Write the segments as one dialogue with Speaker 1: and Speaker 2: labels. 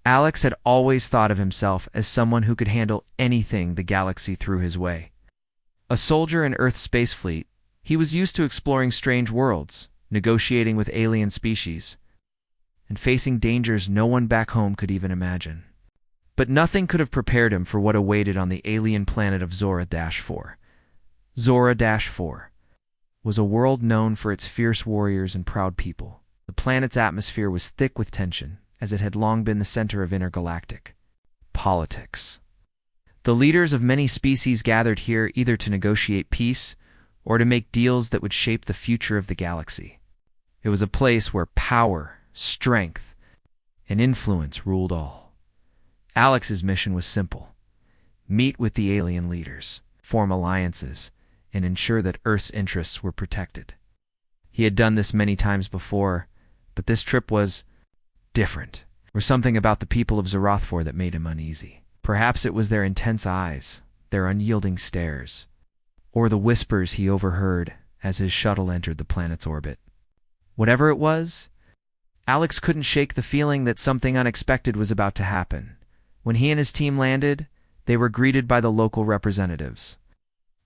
Speaker 1: Alex had always thought of himself as someone who could handle anything the galaxy threw his way. A soldier in Earth's space fleet, he was used to exploring strange worlds, negotiating with alien species, and facing dangers no one back home could even imagine. But nothing could have prepared him for what awaited on the alien planet of Zora-4. Zora-4 was a world known for its fierce warriors and proud people. The planet's atmosphere was thick with tension, as it had long been the center of intergalactic politics. The leaders of many species gathered here either to negotiate peace or to make deals that would shape the future of the galaxy. It was a place where power, strength, and influence ruled all. Alex's mission was simple: meet with the alien leaders, form alliances, and ensure that Earth's interests were protected. He had done this many times before, but this trip was different. There was something about the people of Zora-4 that made him uneasy. Perhaps it was their intense eyes, their unyielding stares, or the whispers he overheard as his shuttle entered the planet's orbit. Whatever it was, Alex couldn't shake the feeling that something unexpected was about to happen. When he and his team landed, they were greeted by the local representatives.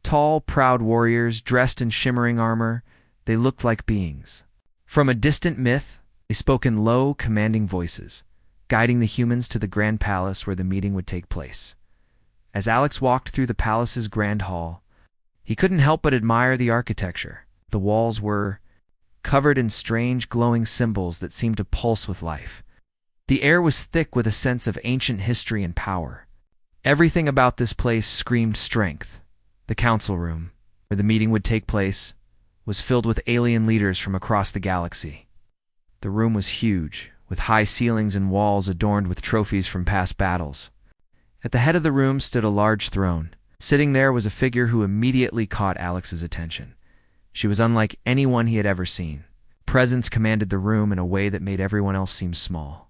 Speaker 1: Tall, proud warriors dressed in shimmering armor, they looked like beings from a distant myth. They spoke in low, commanding voices, guiding the humans to the grand palace where the meeting would take place. As Alex walked through the palace's grand hall, he couldn't help but admire the architecture. The walls were covered in strange, glowing symbols that seemed to pulse with life. The air was thick with a sense of ancient history and power. Everything about this place screamed strength. The council room, where the meeting would take place, was filled with alien leaders from across the galaxy. The room was huge, with high ceilings and walls adorned with trophies from past battles. At the head of the room stood a large throne. Sitting there was a figure who immediately caught Alex's attention. She was unlike anyone he had ever seen. Presence commanded the room in a way that made everyone else seem small.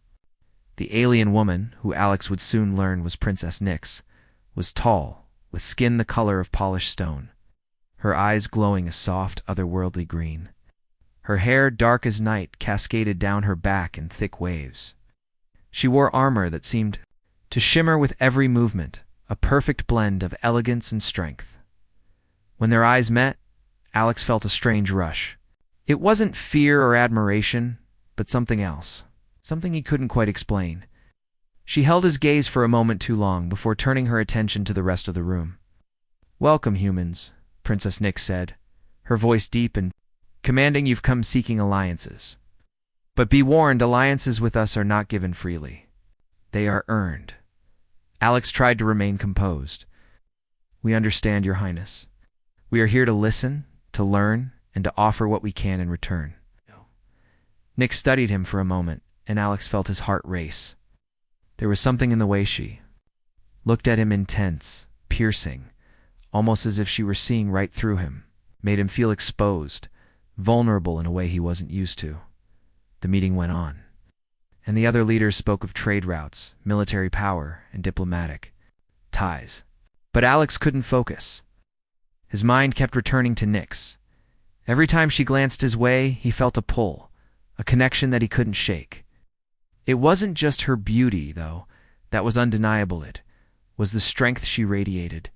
Speaker 1: The alien woman, who Alex would soon learn was Princess Nyx, was tall, with skin the color of polished stone, her eyes glowing a soft, otherworldly green. Her hair, dark as night, cascaded down her back in thick waves. She wore armor that seemed to shimmer with every movement, a perfect blend of elegance and strength. When their eyes met, Alex felt a strange rush. It wasn't fear or admiration, but something else, something he couldn't quite explain. She held his gaze for a moment too long before turning her attention to the rest of the room. "Welcome, humans," Princess Nyx said, her voice deep and commanding. "You've come seeking alliances. But be warned, alliances with us are not given freely. They are earned." Alex tried to remain composed. "We understand, Your Highness. We are here to listen, to learn, and to offer what we can in return." Nyx studied him for a moment, and Alex felt his heart race. There was something in the way she looked at him, intense, piercing, almost as if she were seeing right through him, made him feel exposed, vulnerable in a way he wasn't used to. The meeting went on, and the other leaders spoke of trade routes, military power, and diplomatic ties. But Alex couldn't focus. His mind kept returning to Nyx. Every time she glanced his way, he felt a pull, a connection that he couldn't shake. It wasn't just her beauty, though, that was undeniable. It was the strength she radiated,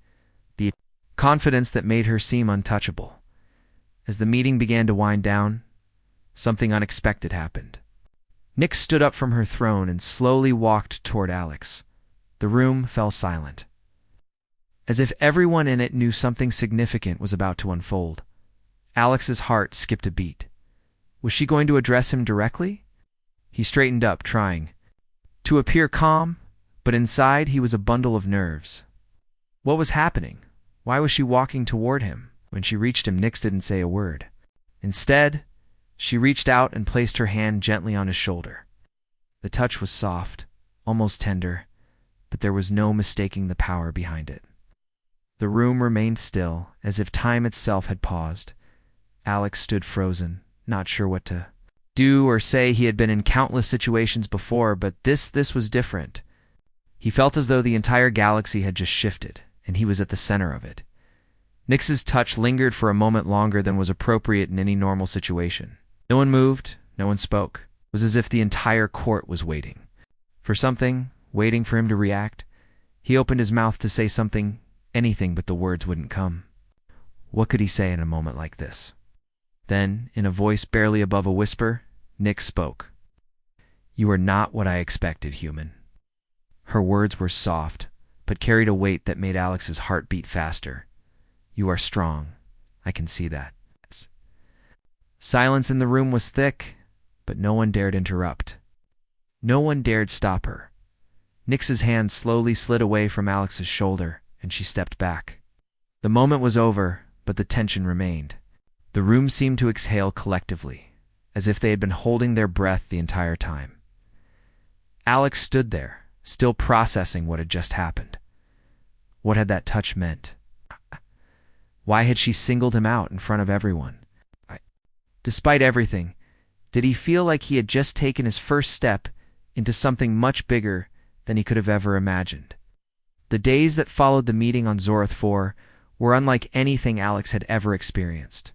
Speaker 1: the confidence that made her seem untouchable. As the meeting began to wind down, something unexpected happened. Nyx stood up from her throne and slowly walked toward Alex. The room fell silent, as if everyone in it knew something significant was about to unfold. Alex's heart skipped a beat. Was she going to address him directly? He straightened up, trying to appear calm, but inside he was a bundle of nerves. What was happening? Why was she walking toward him? When she reached him, Nyx didn't say a word. Instead, she reached out and placed her hand gently on his shoulder. The touch was soft, almost tender, but there was no mistaking the power behind it. The room remained still, as if time itself had paused. Alex stood frozen, not sure what to do or say. He had been in countless situations before, but this was different. He felt as though the entire galaxy had just shifted, and he was at the center of it. Nyx's touch lingered for a moment longer than was appropriate in any normal situation. No one moved, no one spoke. It was as if the entire court was waiting. For something, waiting for him to react. He opened his mouth to say something, anything, but the words wouldn't come. What could he say in a moment like this? Then, in a voice barely above a whisper, Nyx spoke. You are not what I expected, human. Her words were soft, but carried a weight that made Alex's heart beat faster. You are strong. I can see that. Silence in the room was thick, but no one dared interrupt. No one dared stop her. Nyx's hand slowly slid away from Alex's shoulder, and she stepped back. The moment was over, but the tension remained. The room seemed to exhale collectively, as if they had been holding their breath the entire time. Alex stood there, still processing what had just happened. What had that touch meant? Why had she singled him out in front of everyone? Despite everything, did he feel like he had just taken his first step into something much bigger than he could have ever imagined? The days that followed the meeting on Zorath 4 were unlike anything Alex had ever experienced.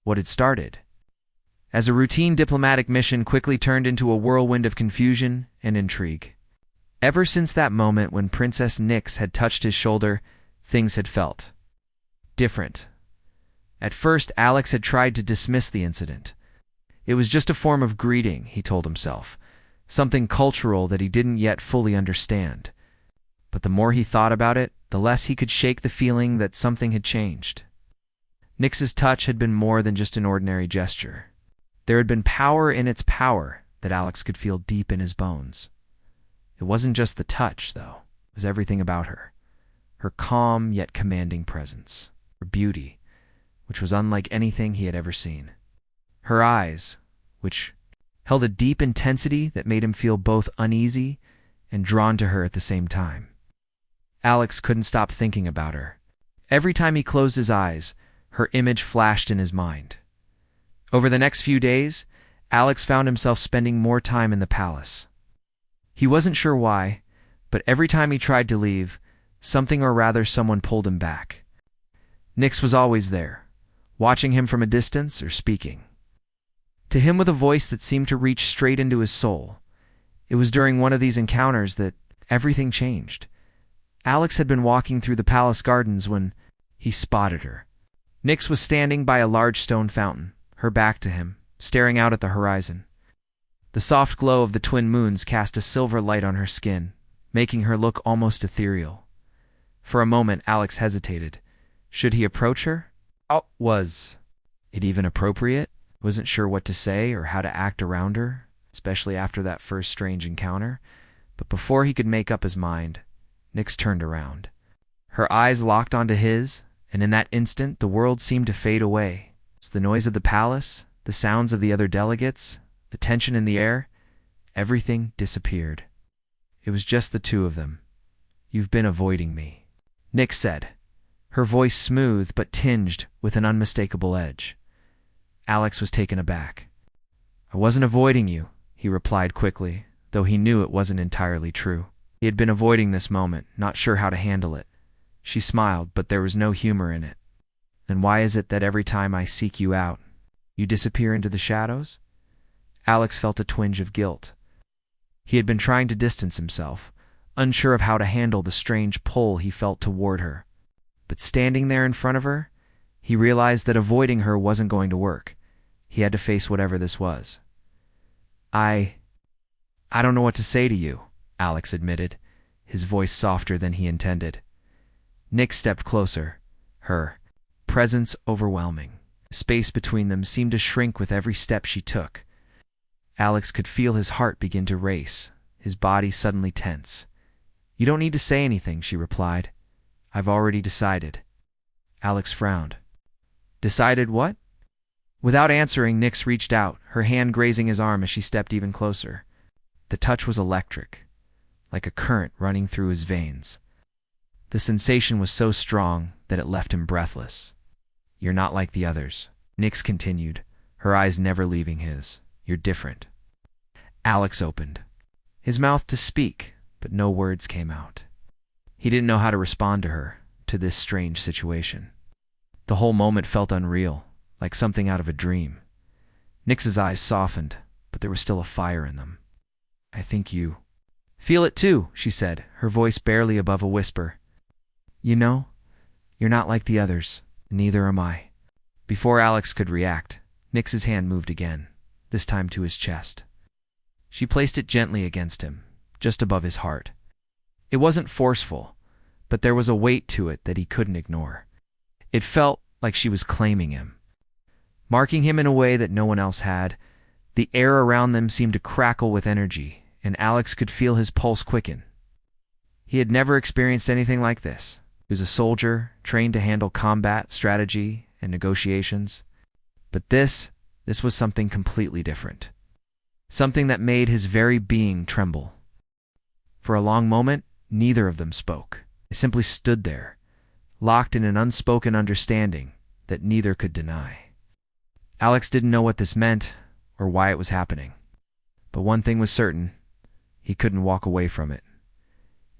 Speaker 1: What had started as a routine diplomatic mission quickly turned into a whirlwind of confusion and intrigue. Ever since that moment when Princess Nyx had touched his shoulder, things had felt different. At first, Alex had tried to dismiss the incident. It was just a form of greeting, he told himself, something cultural that he didn't yet fully understand. But the more he thought about it, the less he could shake the feeling that something had changed. Nyx's touch had been more than just an ordinary gesture. There had been power in its power that Alex could feel deep in his bones. It wasn't just the touch, though. It was everything about her. Her calm yet commanding presence. Her beauty, which was unlike anything he had ever seen. Her eyes, which held a deep intensity that made him feel both uneasy and drawn to her at the same time. Alex couldn't stop thinking about her. Every time he closed his eyes, her image flashed in his mind. Over the next few days, Alex found himself spending more time in the palace. He wasn't sure why, but every time he tried to leave, something or rather someone pulled him back. Nyx was always there, watching him from a distance or speaking to him with a voice that seemed to reach straight into his soul. It was during one of these encounters that everything changed. Alex had been walking through the palace gardens when he spotted her. Nyx was standing by a large stone fountain, her back to him, staring out at the horizon. The soft glow of the twin moons cast a silver light on her skin, making her look almost ethereal. For a moment, Alex hesitated. Should he approach her? Was it even appropriate? Wasn't sure what to say or how to act around her, especially after that first strange encounter. But before he could make up his mind, Nyx turned around. Her eyes locked onto his, and in that instant the world seemed to fade away. It's the noise of the palace, the sounds of the other delegates, the tension in the air, everything disappeared. It was just the two of them. You've been avoiding me, Nyx said, her voice smooth but tinged with an unmistakable edge. Alex was taken aback. I wasn't avoiding you, he replied quickly, though he knew it wasn't entirely true. He had been avoiding this moment, not sure how to handle it. She smiled, but there was no humor in it. Then why is it that every time I seek you out, you disappear into the shadows? Alex felt a twinge of guilt. He had been trying to distance himself, unsure of how to handle the strange pull he felt toward her. But standing there in front of her, he realized that avoiding her wasn't going to work. He had to face whatever this was. I don't know what to say to you, Alex admitted, his voice softer than he intended. Nyx stepped closer, her presence overwhelming. The space between them seemed to shrink with every step she took. Alex could feel his heart begin to race, his body suddenly tense. You don't need to say anything, she replied. I've already decided. Alex frowned. Decided what? Without answering, Nyx reached out, her hand grazing his arm as she stepped even closer. The touch was electric, like a current running through his veins. The sensation was so strong that it left him breathless. You're not like the others, Nyx continued, her eyes never leaving his. You're different. Alex opened his mouth to speak, but no words came out. He didn't know how to respond to her, to this strange situation. The whole moment felt unreal, like something out of a dream. Nyx's eyes softened, but there was still a fire in them. I think you Feel it too, she said, her voice barely above a whisper. You know, you're not like the others, neither am I. Before Alex could react, Nyx's hand moved again, this time to his chest. She placed it gently against him, just above his heart. It wasn't forceful, but there was a weight to it that he couldn't ignore. It felt like she was claiming him, marking him in a way that no one else had. The air around them seemed to crackle with energy, and Alex could feel his pulse quicken. He had never experienced anything like this. He was a soldier, trained to handle combat, strategy, and negotiations. But this was something completely different. Something that made his very being tremble. For a long moment, neither of them spoke. They simply stood there, locked in an unspoken understanding that neither could deny. Alex didn't know what this meant or why it was happening. But one thing was certain, he couldn't walk away from it.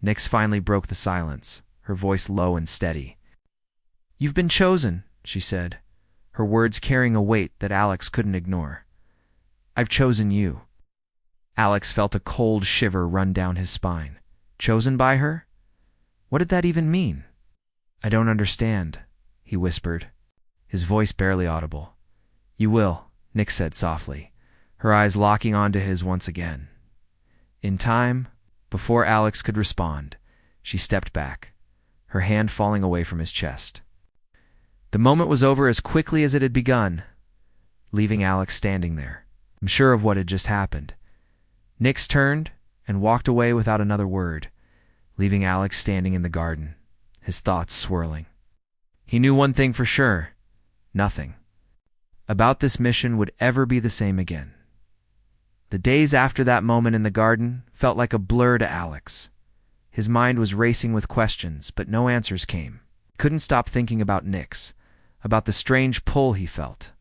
Speaker 1: Nyx finally broke the silence, her voice low and steady. You've been chosen, she said, her words carrying a weight that Alex couldn't ignore. I've chosen you. Alex felt a cold shiver run down his spine. Chosen by her? What did that even mean? I don't understand, he whispered, his voice barely audible. You will, Nyx said softly, her eyes locking onto his once again. In time, before Alex could respond, she stepped back, her hand falling away from his chest. The moment was over as quickly as it had begun, leaving Alex standing there, unsure of what had just happened. Nyx turned and walked away without another word, leaving Alex standing in the garden, his thoughts swirling. He knew one thing for sure, nothing about this mission would ever be the same again. The days after that moment in the garden felt like a blur to Alex. His mind was racing with questions, but no answers came. He couldn't stop thinking about Nyx, about the strange pull he felt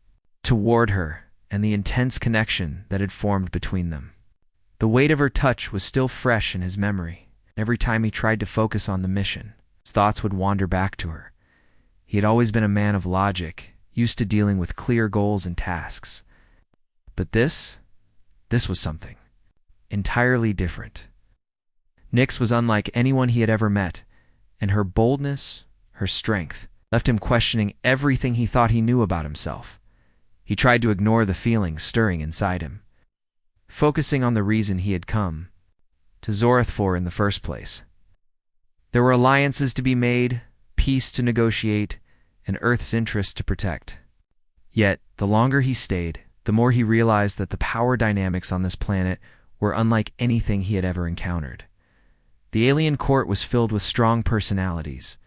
Speaker 1: toward her and the intense connection that had formed between them. The weight of her touch was still fresh in his memory. Every time he tried to focus on the mission, his thoughts would wander back to her. He had always been a man of logic, used to dealing with clear goals and tasks. But this was something entirely different. Nyx was unlike anyone he had ever met, and her boldness, her strength, left him questioning everything he thought he knew about himself. He tried to ignore the feelings stirring inside him, focusing on the reason he had come to Zorth for in the first place. There were alliances to be made, peace to negotiate, and Earth's interests to protect. Yet, the longer he stayed, the more he realized that the power dynamics on this planet were unlike anything he had ever encountered. The alien court was filled with strong personalities,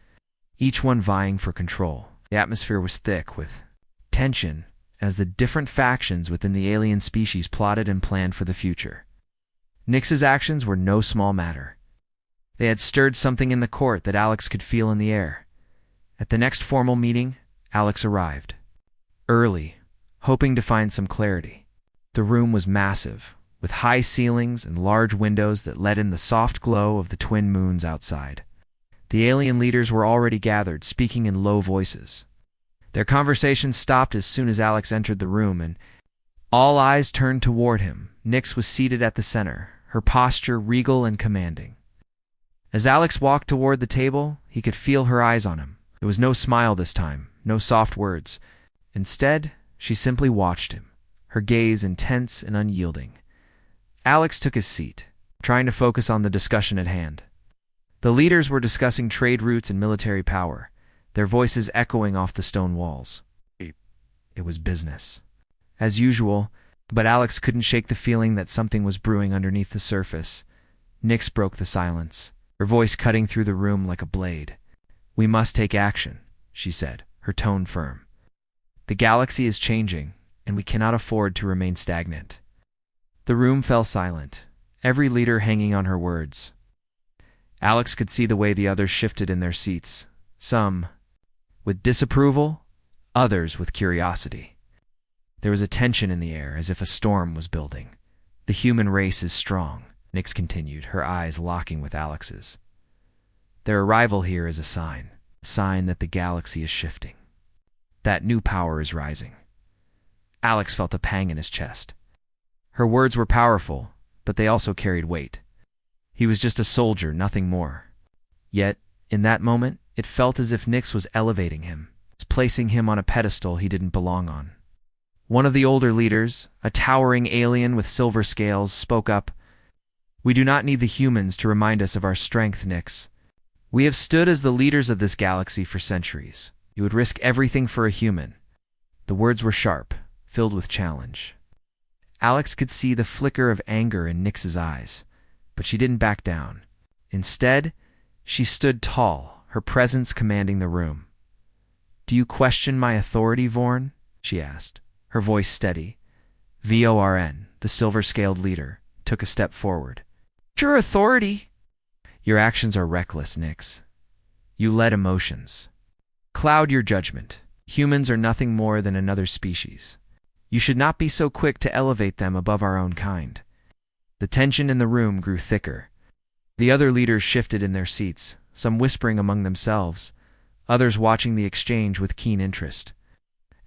Speaker 1: each one vying for control. The atmosphere was thick with tension as the different factions within the alien species plotted and planned for the future. Nyx's actions were no small matter. They had stirred something in the court that Alex could feel in the air. At the next formal meeting, Alex arrived, early, hoping to find some clarity. The room was massive, with high ceilings and large windows that let in the soft glow of the twin moons outside. The alien leaders were already gathered, speaking in low voices. Their conversation stopped as soon as Alex entered the room, and all eyes turned toward him. Nyx was seated at the center, her posture regal and commanding. As Alex walked toward the table, he could feel her eyes on him. There was no smile this time, no soft words. Instead, she simply watched him, her gaze intense and unyielding. Alex took his seat, trying to focus on the discussion at hand. The leaders were discussing trade routes and military power, their voices echoing off the stone walls. It was business, as usual, but Alex couldn't shake the feeling that something was brewing underneath the surface. Nyx broke the silence, her voice cutting through the room like a blade. We must take action, she said, her tone firm. The galaxy is changing, and we cannot afford to remain stagnant. The room fell silent, every leader hanging on her words. Alex could see the way the others shifted in their seats, some with disapproval, others with curiosity. There was a tension in the air, as if a storm was building. The human race is strong, Nyx continued, her eyes locking with Alex's. Their arrival here is a sign that the galaxy is shifting. That new power is rising. Alex felt a pang in his chest. Her words were powerful, but they also carried weight. He was just a soldier, nothing more. Yet, in that moment, it felt as if Nyx was elevating him, placing him on a pedestal he didn't belong on. One of the older leaders, a towering alien with silver scales, spoke up. "We do not need the humans to remind us of our strength, Nyx. We have stood as the leaders of this galaxy for centuries. You would risk everything for a human." The words were sharp, filled with challenge. Alex could see the flicker of anger in Nyx's eyes, but she didn't back down. Instead, she stood tall, her presence commanding the room. "Do you question my authority, Vorn?" she asked, her voice steady. Vorn, the silver-scaled leader, took a step forward. "Your authority?" "Your actions are reckless, Nyx. You let emotions cloud your judgment. Humans are nothing more than another species. You should not be so quick to elevate them above our own kind." The tension in the room grew thicker. The other leaders shifted in their seats, some whispering among themselves, others watching the exchange with keen interest.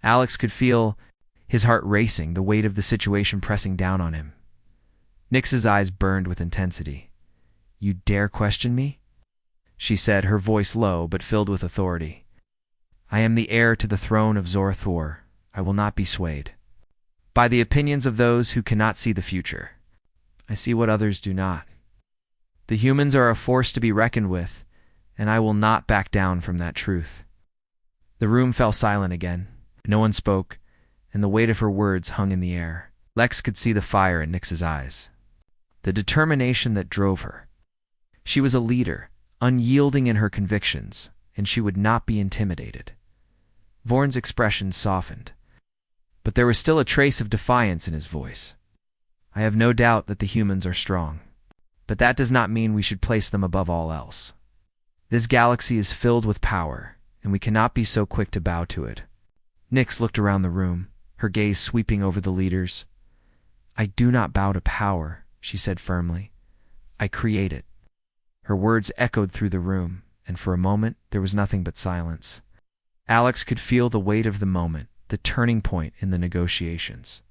Speaker 1: Alex could feel his heart racing, the weight of the situation pressing down on him. Nyx's eyes burned with intensity. "You dare question me?" she said, her voice low but filled with authority. "I am the heir to the throne of Zor-Thor. I will not be swayed by the opinions of those who cannot see the future. I see what others do not. The humans are a force to be reckoned with, and I will not back down from that truth." The room fell silent again. No one spoke, and the weight of her words hung in the air. Lex could see the fire in Nyx's eyes, the determination that drove her. She was a leader, unyielding in her convictions, and she would not be intimidated. Vorn's expression softened, but there was still a trace of defiance in his voice. "I have no doubt that the humans are strong, but that does not mean we should place them above all else. This galaxy is filled with power, and we cannot be so quick to bow to it." Nyx looked around the room, her gaze sweeping over the leaders. "I do not bow to power," she said firmly. "I create it." Her words echoed through the room, and for a moment there was nothing but silence. Alex could feel the weight of the moment, the turning point in the negotiations.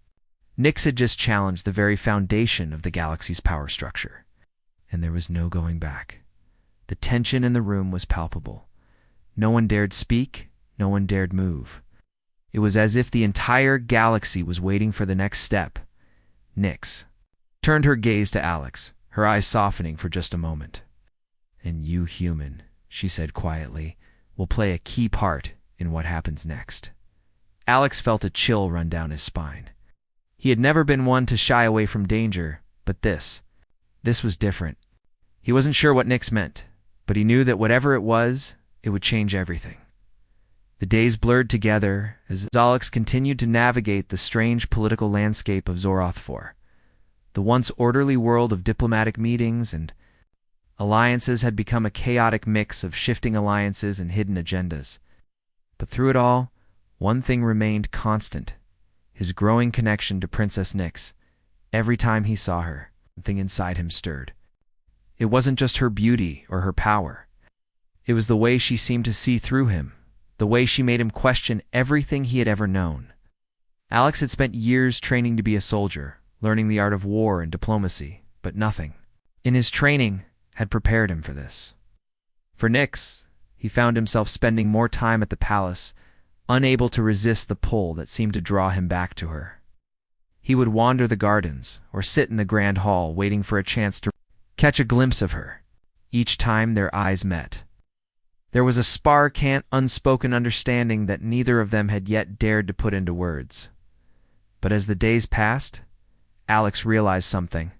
Speaker 1: Nyx had just challenged the very foundation of the galaxy's power structure, and there was no going back. The tension in the room was palpable. No one dared speak, no one dared move. It was as if the entire galaxy was waiting for the next step. Nyx turned her gaze to Alex, her eyes softening for just a moment. "And you, human," she said quietly, "will play a key part in what happens next." Alex felt a chill run down his spine. He had never been one to shy away from danger, but this was different. He wasn't sure what Nyx meant, but he knew that whatever it was, it would change everything. The days blurred together as Alex continued to navigate the strange political landscape of Zor-Thor. The once orderly world of diplomatic meetings and alliances had become a chaotic mix of shifting alliances and hidden agendas. But through it all, one thing remained constant: his growing connection to Princess Nyx. Every time he saw her, something inside him stirred. It wasn't just her beauty or her power. It was the way she seemed to see through him, the way she made him question everything he had ever known. Alex had spent years training to be a soldier, learning the art of war and diplomacy, but nothing in his training had prepared him for this. For Nyx, he found himself spending more time at the palace, unable to resist the pull that seemed to draw him back to her. He would wander the gardens or sit in the grand hall waiting for a chance to catch a glimpse of her. Each time their eyes met, there was a spark and unspoken understanding that neither of them had yet dared to put into words. But as the days passed, Alex realized something.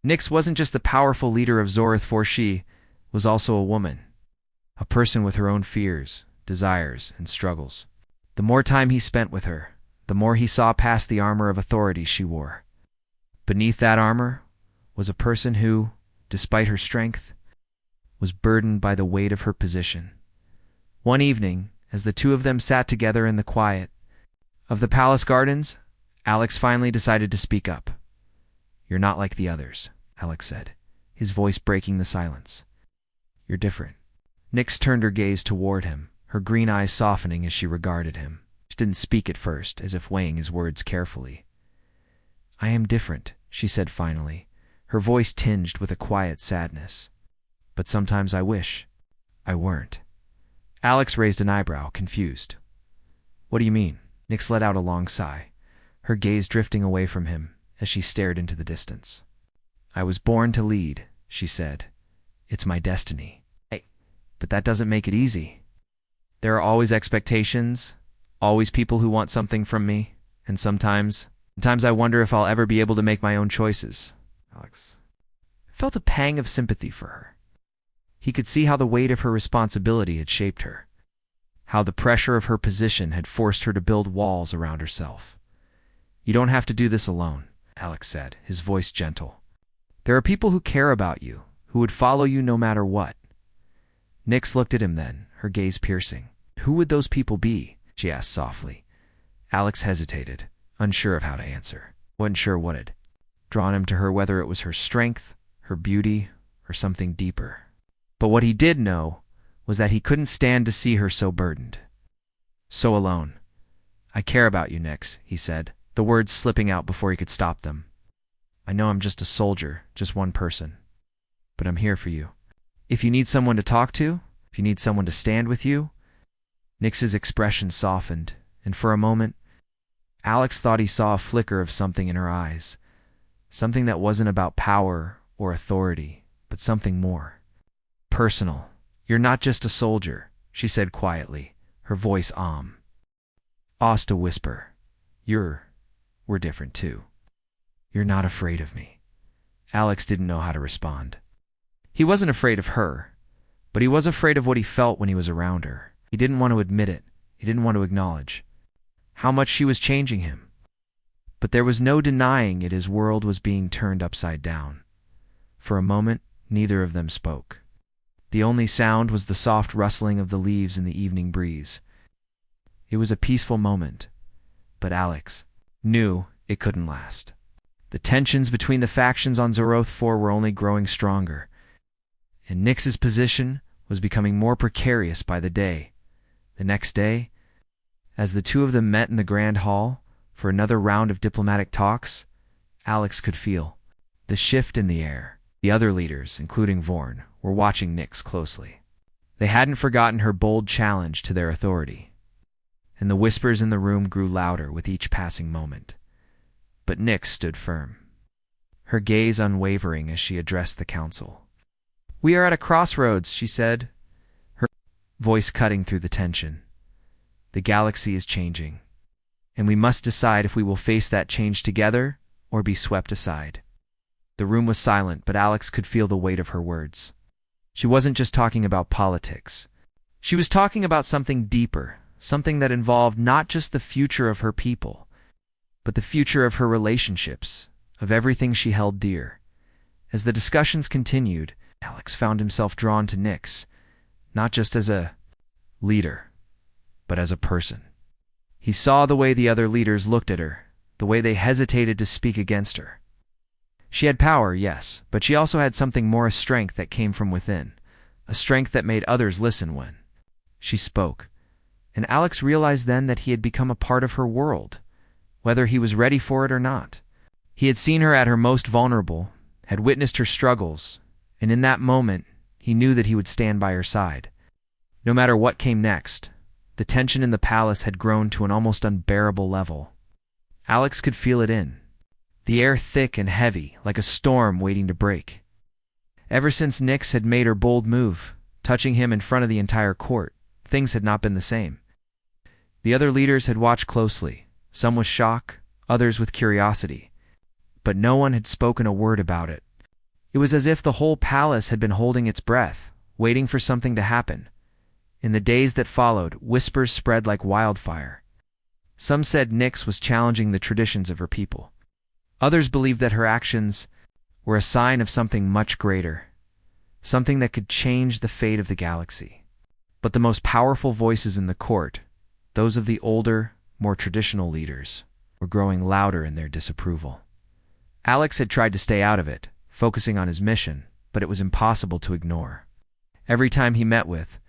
Speaker 1: Nyx wasn't just the powerful leader of Zor-Thor, she was also a woman, a person with her own fears, desires, and struggles. The more time he spent with her, the more he saw past the armor of authority she wore. Beneath that armor was a person who, despite her strength, was burdened by the weight of her position. One evening, as the two of them sat together in the quiet of the palace gardens, Alex finally decided to speak up. "You're not like the others," Alex said, his voice breaking the silence. "You're different." Nyx turned her gaze toward him, her green eyes softening as she regarded him. She didn't speak at first, as if weighing his words carefully. "I am different," she said finally, her voice tinged with a quiet sadness. "But sometimes I wish I weren't." Alex raised an eyebrow, confused. "What do you mean?" Nyx let out a long sigh, her gaze drifting away from him as she stared into the distance. "I was born to lead," she said. "It's my destiny. But that doesn't make it easy. There are always expectations, always people who want something from me, and sometimes I wonder if I'll ever be able to make my own choices." Alex felt a pang of sympathy for her. He could see how the weight of her responsibility had shaped her, how the pressure of her position had forced her to build walls around herself. "You don't have to do this alone," Alex said, his voice gentle. "There are people who care about you, who would follow you no matter what." Nyx looked at him then, her gaze piercing. "Who would those people be?" she asked softly. Alex hesitated, unsure of how to answer. Wasn't sure what had drawn him to her, whether it was her strength, her beauty, or something deeper. But what he did know was that he couldn't stand to see her so burdened, so alone. "I care about you, Nyx," he said, the words slipping out before he could stop them. "I know I'm just a soldier, just one person. But I'm here for you. If you need someone to talk to, if you need someone to stand with you." Nyx's expression softened, and for a moment, Alex thought he saw a flicker of something in her eyes. Something that wasn't about power or authority, but something more personal. "You're not just a soldier," she said quietly, her voice a whisper. We're different too. You're not afraid of me." Alex didn't know how to respond. He wasn't afraid of her, but he was afraid of what he felt when he was around her. He didn't want to admit it. He didn't want to acknowledge how much she was changing him. But there was no denying it. His world was being turned upside down. For a moment, neither of them spoke. The only sound was the soft rustling of the leaves in the evening breeze. It was a peaceful moment, but Alex knew it couldn't last. The tensions between the factions on Zoroth 4 were only growing stronger, and Nyx's position was becoming more precarious by the day. The next day, as the two of them met in the Grand Hall for another round of diplomatic talks, Alex could feel the shift in the air. The other leaders, including Vorn, were watching Nyx closely. They hadn't forgotten her bold challenge to their authority, and the whispers in the room grew louder with each passing moment. But Nyx stood firm, her gaze unwavering as she addressed the council. "We are at a crossroads," she said, her voice cutting through the tension. "The galaxy is changing, and we must decide if we will face that change together or be swept aside." The room was silent, but Alex could feel the weight of her words. She wasn't just talking about politics. She was talking about something deeper, something that involved not just the future of her people, but the future of her relationships, of everything she held dear. As the discussions continued, Alex found himself drawn to Nyx, not just as a leader, but as a person. He saw the way the other leaders looked at her, the way they hesitated to speak against her. She had power, yes, but she also had something more, a strength that came from within, a strength that made others listen when she spoke. And Alex realized then that he had become a part of her world, whether he was ready for it or not. He had seen her at her most vulnerable, had witnessed her struggles, and in that moment, he knew that he would stand by her side. No matter what came next, the tension in the palace had grown to an almost unbearable level. Alex could feel it the air thick and heavy, like a storm waiting to break. Ever since Nyx had made her bold move, touching him in front of the entire court, things had not been the same. The other leaders had watched closely, some with shock, others with curiosity, but no one had spoken a word about it. It was as if the whole palace had been holding its breath, waiting for something to happen. In the days that followed, whispers spread like wildfire. Some said Nyx was challenging the traditions of her people. Others believed that her actions were a sign of something much greater, something that could change the fate of the galaxy. But the most powerful voices in the court, those of the older, more traditional leaders, were growing louder in their disapproval. Alex had tried to stay out of it, focusing on his mission, but it was impossible to ignore. Every time he met with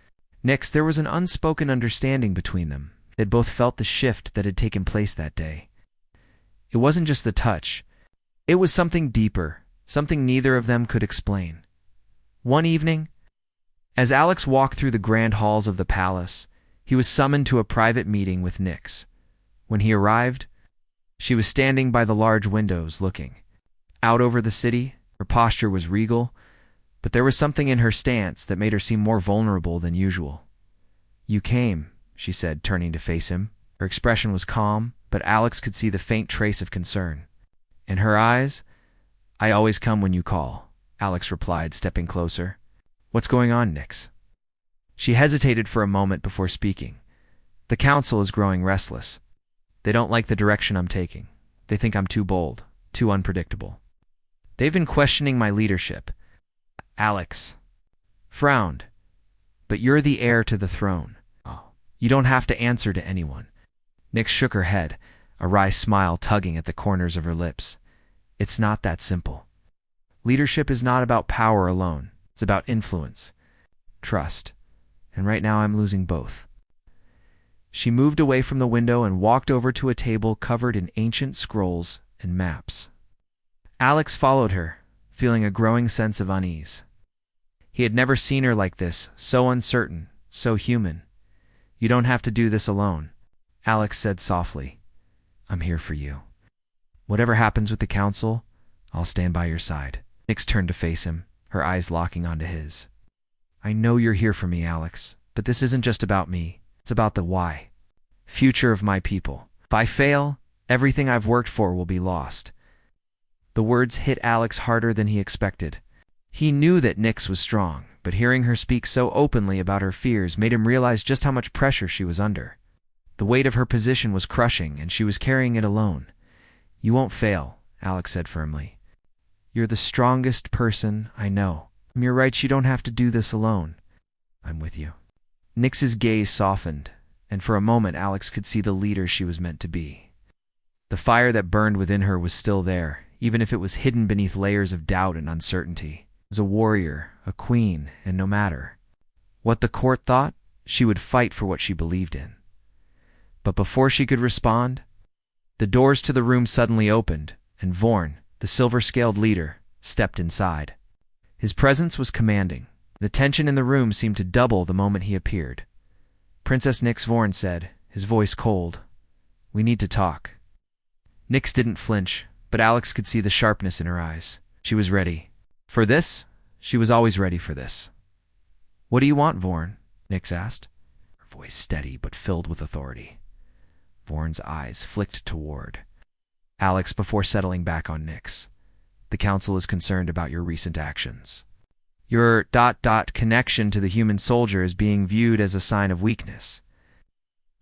Speaker 1: Nyx, there was an unspoken understanding between them. They'd both felt the shift that had taken place that day. It wasn't just the touch. It was something deeper, something neither of them could explain. One evening, as Alex walked through the grand halls of the palace, he was summoned to a private meeting with Nyx. When he arrived, she was standing by the large windows looking out over the city. Her posture was regal, but there was something in her stance that made her seem more vulnerable than usual. "You came," she said, turning to face him. Her expression was calm, but Alex could see the faint trace of concern. In her eyes, "I always come when you call," Alex replied, stepping closer. "What's going on, Nyx?" She hesitated for a moment before speaking. "The council is growing restless. They don't like the direction I'm taking. They think I'm too bold, too unpredictable. They've been questioning my leadership." Alex frowned. "But you're the heir to the throne. You don't have to answer to anyone." Nyx shook her head, a wry smile tugging at the corners of her lips. "It's not that simple. Leadership is not about power alone. It's about influence, trust, and right now I'm losing both." She moved away from the window and walked over to a table covered in ancient scrolls and maps. Alex followed her, feeling a growing sense of unease. He had never seen her like this, so uncertain, so human. "You don't have to do this alone," Alex said softly. "I'm here for you. Whatever happens with the council, I'll stand by your side." Nyx turned to face him, her eyes locking onto his. "I know you're here for me, Alex, but this isn't just about me. It's about the why. Future of my people. If I fail, everything I've worked for will be lost." The words hit Alex harder than he expected. He knew that Nyx was strong, but hearing her speak so openly about her fears made him realize just how much pressure she was under. The weight of her position was crushing, and she was carrying it alone. "You won't fail," Alex said firmly. "You're the strongest person I know. You're right, you don't have to do this alone. I'm with you." Nyx's gaze softened, and for a moment Alex could see the leader she was meant to be. The fire that burned within her was still there, even if it was hidden beneath layers of doubt and uncertainty. As a warrior, a queen, and no matter what the court thought, she would fight for what she believed in. But before she could respond, the doors to the room suddenly opened, and Vorn, the silver-scaled leader, stepped inside. His presence was commanding. The tension in the room seemed to double the moment he appeared. "Princess Nyx," Vorn said, his voice cold. "We need to talk." Nyx didn't flinch, but Alex could see the sharpness in her eyes. She was ready. For this, she was always ready for this. "What do you want, Vorn?" Nyx asked, her voice steady but filled with authority. Vorn's eyes flicked toward Alex before settling back on Nyx. "The council is concerned about your recent actions. Your connection to the human soldier is being viewed as a sign of weakness.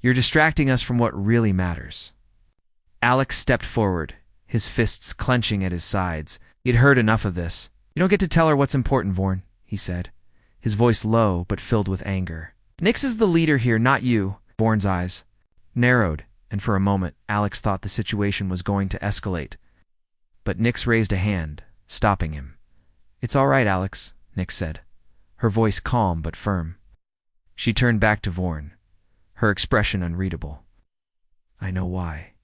Speaker 1: You're distracting us from what really matters." Alex stepped forward, his fists clenching at his sides. He'd heard enough of this. "You don't get to tell her what's important, Vorn," he said, his voice low but filled with anger. "Nyx is the leader here, not you." Vorn's eyes narrowed, and for a moment Alex thought the situation was going to escalate. But Nyx raised a hand, stopping him. "It's all right, Alex," Nyx said, her voice calm but firm. She turned back to Vorn, her expression unreadable. "I know why.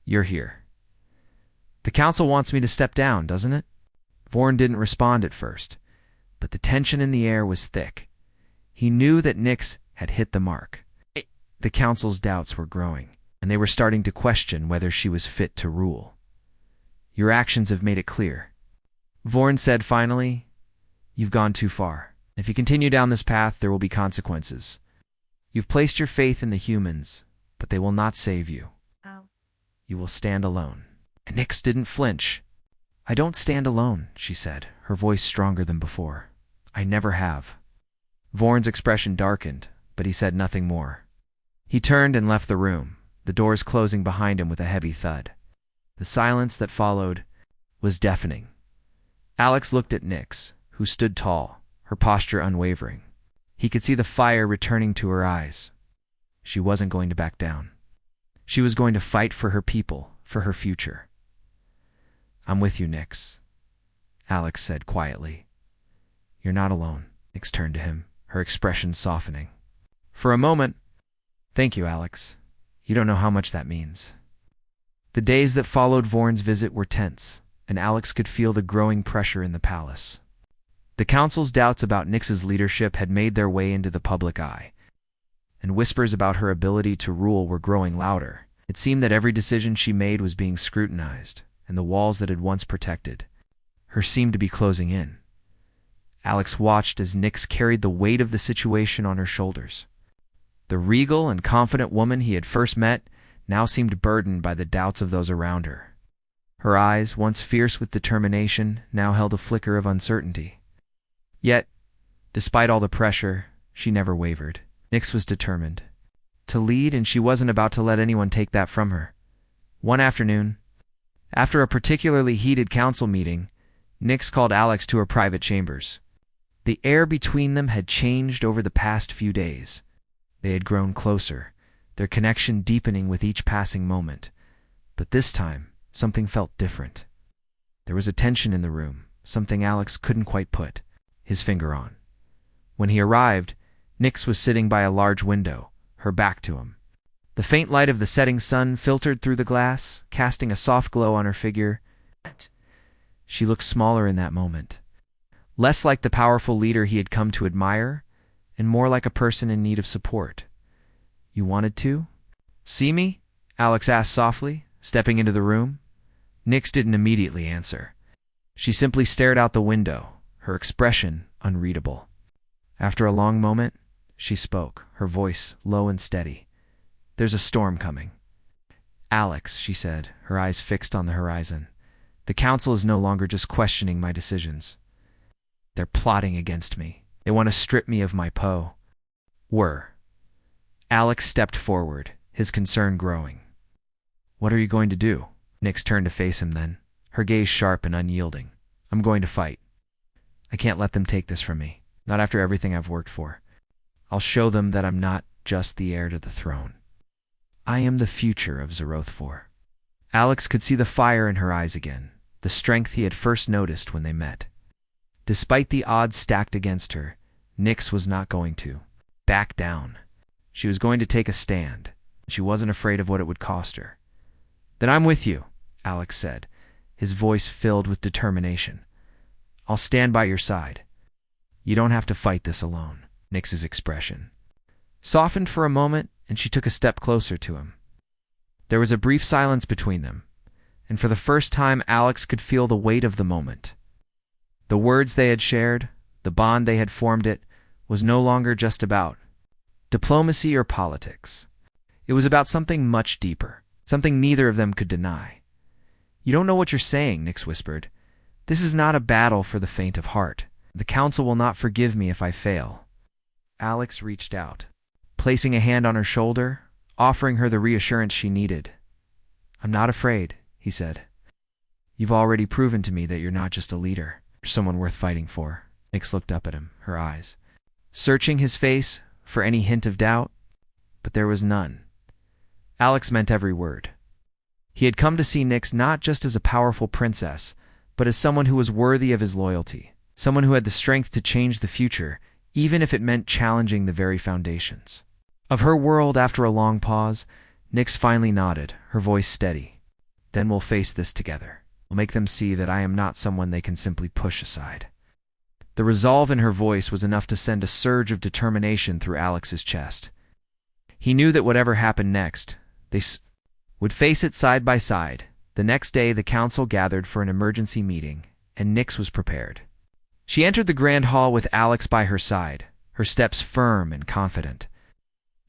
Speaker 1: You're here. The council wants me to step down, doesn't it?" Vorn didn't respond at first, but the tension in the air was thick. He knew that Nyx had hit the mark. The council's doubts were growing, and they were starting to question whether she was fit to rule. "Your actions have made it clear," Vorn said finally. "You've gone too far. If you continue down this path, there will be consequences. You've placed your faith in the humans, but they will not save you. You will stand alone." And Nyx didn't flinch. "I don't stand alone," she said, her voice stronger than before. "I never have." Vorn's expression darkened, but he said nothing more. He turned and left the room, the doors closing behind him with a heavy thud. The silence that followed was deafening. Alex looked at Nyx, who stood tall, her posture unwavering. He could see the fire returning to her eyes. She wasn't going to back down. She was going to fight for her people, for her future. "I'm with you, Nyx," Alex said quietly. "You're not alone." Nyx turned to him, her expression softening. For a moment, "Thank you, Alex. You don't know how much that means." The days that followed Vorn's visit were tense, and Alex could feel the growing pressure in the palace. The council's doubts about Nyx's leadership had made their way into the public eye, and whispers about her ability to rule were growing louder. It seemed that every decision she made was being scrutinized, and the walls that had once protected her seemed to be closing in. Alex watched as Nyx carried the weight of the situation on her shoulders. The regal and confident woman he had first met now seemed burdened by the doubts of those around her. Her eyes, once fierce with determination, now held a flicker of uncertainty. Yet, despite all the pressure, she never wavered. Nyx was determined to lead, and she wasn't about to let anyone take that from her. One afternoon, after a particularly heated council meeting, Nyx called Alex to her private chambers. The air between them had changed over the past few days. They had grown closer, their connection deepening with each passing moment. But this time, something felt different. There was a tension in the room, something Alex couldn't quite put his finger on. When he arrived, Nyx was sitting by a large window, her back to him. The faint light of the setting sun filtered through the glass, casting a soft glow on her figure. She looked smaller in that moment, less like the powerful leader he had come to admire, and more like a person in need of support. "You wanted to see me?" Alex asked softly, stepping into the room. Nyx didn't immediately answer. She simply stared out the window, her expression unreadable. After a long moment, she spoke, her voice low and steady. "There's a storm coming." "Alex," she said, her eyes fixed on the horizon, "the council is no longer just questioning my decisions. They're plotting against me. They want to strip me of my poe." Alex stepped forward, his concern growing. "What are you going to do?" Nyx turned to face him then, her gaze sharp and unyielding. "I'm going to fight. I can't let them take this from me, not after everything I've worked for. I'll show them that I'm not just the heir to the throne. I am the future of Zeroth. Alex could see the fire in her eyes again, the strength he had first noticed when they met. Despite the odds stacked against her, Nyx was not going to back down. She was going to take a stand. She wasn't afraid of what it would cost her. "Then I'm with you," Alex said, his voice filled with determination. "I'll stand by your side. You don't have to fight this alone." Nyx's expression softened for a moment, and she took a step closer to him. There was a brief silence between them, and for the first time Alex could feel the weight of the moment. The words they had shared, the bond they had formed, it was no longer just about diplomacy or politics. It was about something much deeper, something neither of them could deny. "You don't know what you're saying," Nyx whispered. "This is not a battle for the faint of heart. The council will not forgive me if I fail." Alex reached out, placing a hand on her shoulder, offering her the reassurance she needed. "I'm not afraid," he said. "You've already proven to me that you're not just a leader, you're someone worth fighting for." Nyx looked up at him, her eyes searching his face for any hint of doubt, but there was none. Alex meant every word. He had come to see Nyx not just as a powerful princess, but as someone who was worthy of his loyalty, someone who had the strength to change the future, even if it meant challenging the very foundations of her world. After a long pause, Nyx finally nodded, her voice steady. "Then we'll face this together. We'll make them see that I am not someone they can simply push aside." The resolve in her voice was enough to send a surge of determination through Alex's chest. He knew that whatever happened next, they would face it side by side. The next day, the council gathered for an emergency meeting, and Nyx was prepared. She entered the grand hall with Alex by her side, her steps firm and confident.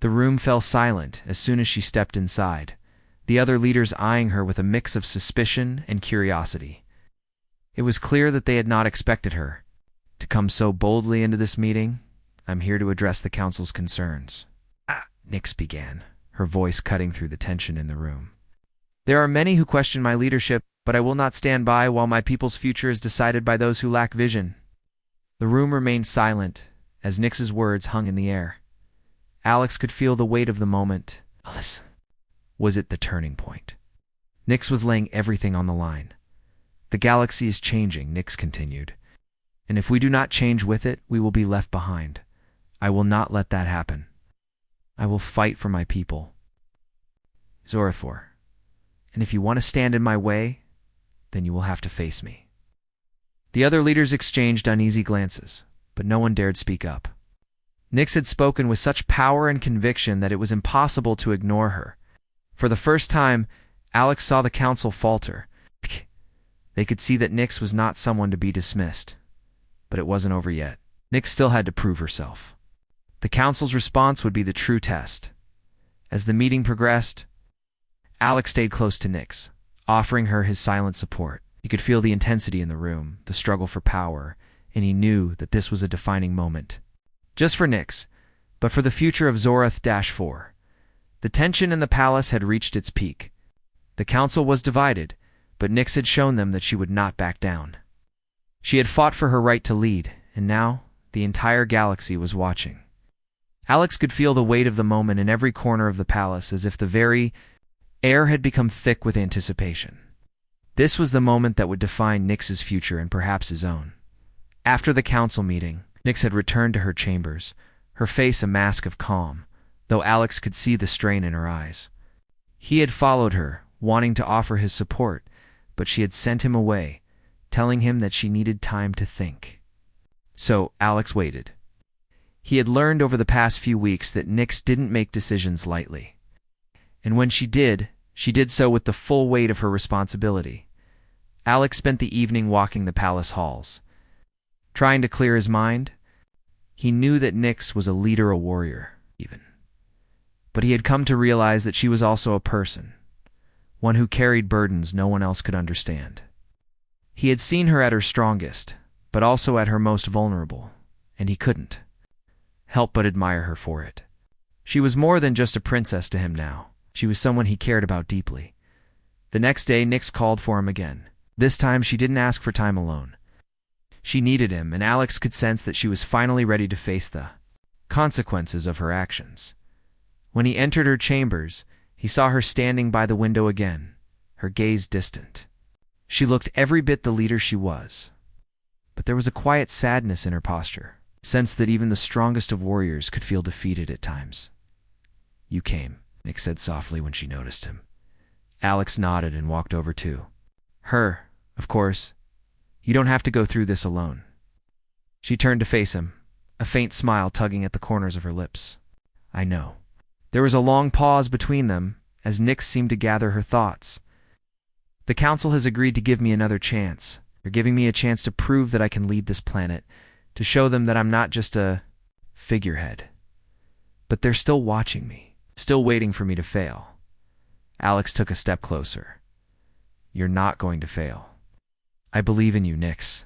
Speaker 1: The room fell silent as soon as she stepped inside, the other leaders eyeing her with a mix of suspicion and curiosity. It was clear that they had not expected her to come so boldly into this meeting. "I'm here to address the council's concerns," Nyx began, her voice cutting through the tension in the room. "There are many who question my leadership, but I will not stand by while my people's future is decided by those who lack vision." The room remained silent as Nyx's words hung in the air. Alex could feel the weight of the moment. Was it the turning point? Nyx was laying everything on the line. "The galaxy is changing," Nyx continued. "And if we do not change with it, we will be left behind. I will not let that happen. I will fight for my people, Zeroth. And if you want to stand in my way, then you will have to face me." The other leaders exchanged uneasy glances, but no one dared speak up. Nyx had spoken with such power and conviction that it was impossible to ignore her. For the first time, Alex saw the council falter. They could see that Nyx was not someone to be dismissed. But it wasn't over yet. Nyx still had to prove herself. The council's response would be the true test. As the meeting progressed, Alex stayed close to Nyx, offering her his silent support. He could feel the intensity in the room, the struggle for power, and he knew that this was a defining moment. Just for Nyx, but for the future of Zorath-4. The tension in the palace had reached its peak. The council was divided, but Nyx had shown them that she would not back down. She had fought for her right to lead, and now the entire galaxy was watching. Alex could feel the weight of the moment in every corner of the palace, as if the very air had become thick with anticipation. This was the moment that would define Nyx's future and perhaps his own. After the council meeting, Nyx had returned to her chambers, her face a mask of calm, though Alex could see the strain in her eyes. He had followed her, wanting to offer his support, but she had sent him away, telling him that she needed time to think. So Alex waited. He had learned over the past few weeks that Nyx didn't make decisions lightly. And when she did so with the full weight of her responsibility. Alex spent the evening walking the palace halls. Trying to clear his mind, he knew that Nyx was a leader, a warrior, even. But he had come to realize that she was also a person, one who carried burdens no one else could understand. He had seen her at her strongest, but also at her most vulnerable, and he couldn't help but admire her for it. She was more than just a princess to him now. She was someone he cared about deeply. The next day, Nyx called for him again. This time, she didn't ask for time alone. She needed him, and Alex could sense that she was finally ready to face the consequences of her actions. When he entered her chambers, he saw her standing by the window again, her gaze distant. She looked every bit the leader she was. But there was a quiet sadness in her posture, a sense that even the strongest of warriors could feel defeated at times. "You came," Nyx said softly when she noticed him. Alex nodded and walked over too. "Her, of course. You don't have to go through this alone." She turned to face him, a faint smile tugging at the corners of her lips. "I know." There was a long pause between them, as Nyx seemed to gather her thoughts. "The council has agreed to give me another chance. They're giving me a chance to prove that I can lead this planet, to show them that I'm not just a figurehead. But they're still watching me, still waiting for me to fail." Alex took a step closer. "You're not going to fail. I believe in you, Nyx."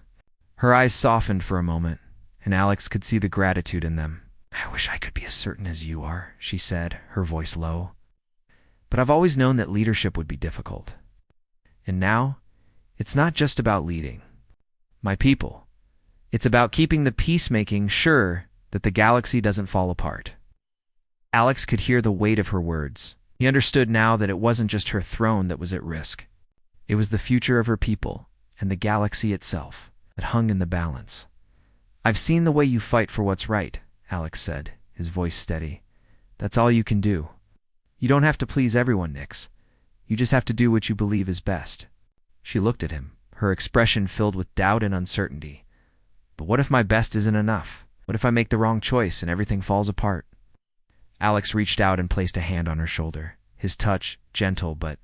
Speaker 1: Her eyes softened for a moment, and Alex could see the gratitude in them. "I wish I could be as certain as you are," she said, her voice low. "But I've always known that leadership would be difficult. And now, it's not just about leading my people. It's about keeping the peacemaking sure that the galaxy doesn't fall apart." Alex could hear the weight of her words. He understood now that it wasn't just her throne that was at risk. It was the future of her people and the galaxy itself that hung in the balance. "I've seen the way you fight for what's right," Alex said, his voice steady. "That's all you can do. You don't have to please everyone, Nyx. You just have to do what you believe is best." She looked at him, her expression filled with doubt and uncertainty. "But what if my best isn't enough? What if I make the wrong choice and everything falls apart?" Alex reached out and placed a hand on her shoulder, his touch gentle but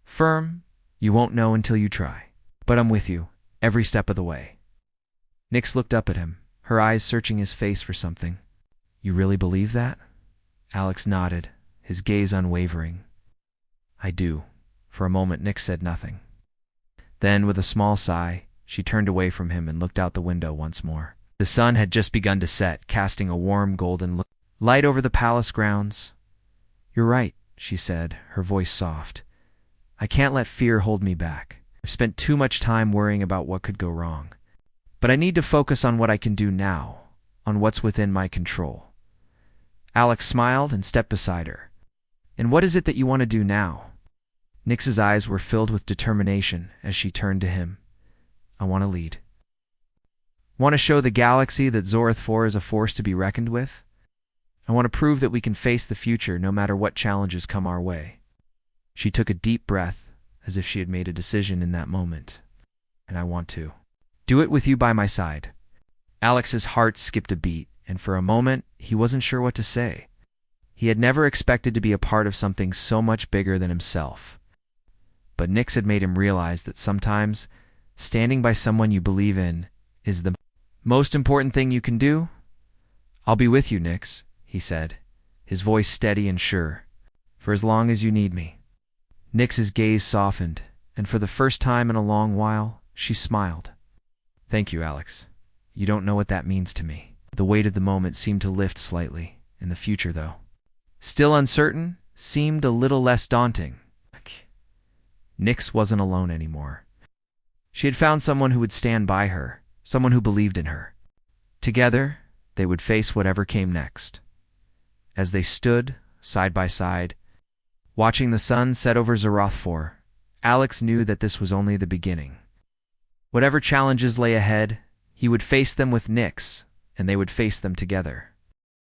Speaker 1: firm. "You won't know until you try. But I'm with you, every step of the way." Nyx looked up at him, her eyes searching his face for something. "You really believe that?" Alex nodded, his gaze unwavering. "I do." For a moment, Nyx said nothing. Then, with a small sigh, she turned away from him and looked out the window once more. The sun had just begun to set, casting a warm golden light over the palace grounds. "You're right," she said, her voice soft. "I can't let fear hold me back. I've spent too much time worrying about what could go wrong. But I need to focus on what I can do now, on what's within my control." Alex smiled and stepped beside her. "And what is it that you want to do now?" Nyx's eyes were filled with determination as she turned to him. "I want to lead. Want to show the galaxy that Zorath-4 is a force to be reckoned with. I want to prove that we can face the future no matter what challenges come our way." She took a deep breath, as if she had made a decision in that moment. And I want to do it with you by my side. Alex's heart skipped a beat, and for a moment, he wasn't sure what to say. He had never expected to be a part of something so much bigger than himself. But Nyx had made him realize that sometimes standing by someone you believe in is the most important thing you can do. I'll be with you, Nyx, he said, his voice steady and sure, for as long as you need me. Nyx's gaze softened, and for the first time in a long while, she smiled. Thank you, Alex. You don't know what that means to me. The weight of the moment seemed to lift slightly, and the future, though, still uncertain, seemed a little less daunting. Nyx wasn't alone anymore. She had found someone who would stand by her, someone who believed in her. Together, they would face whatever came next. As they stood, side by side, watching the sun set over Xeroth, Alex knew that this was only the beginning. Whatever challenges lay ahead, he would face them with Nyx, and they would face them together.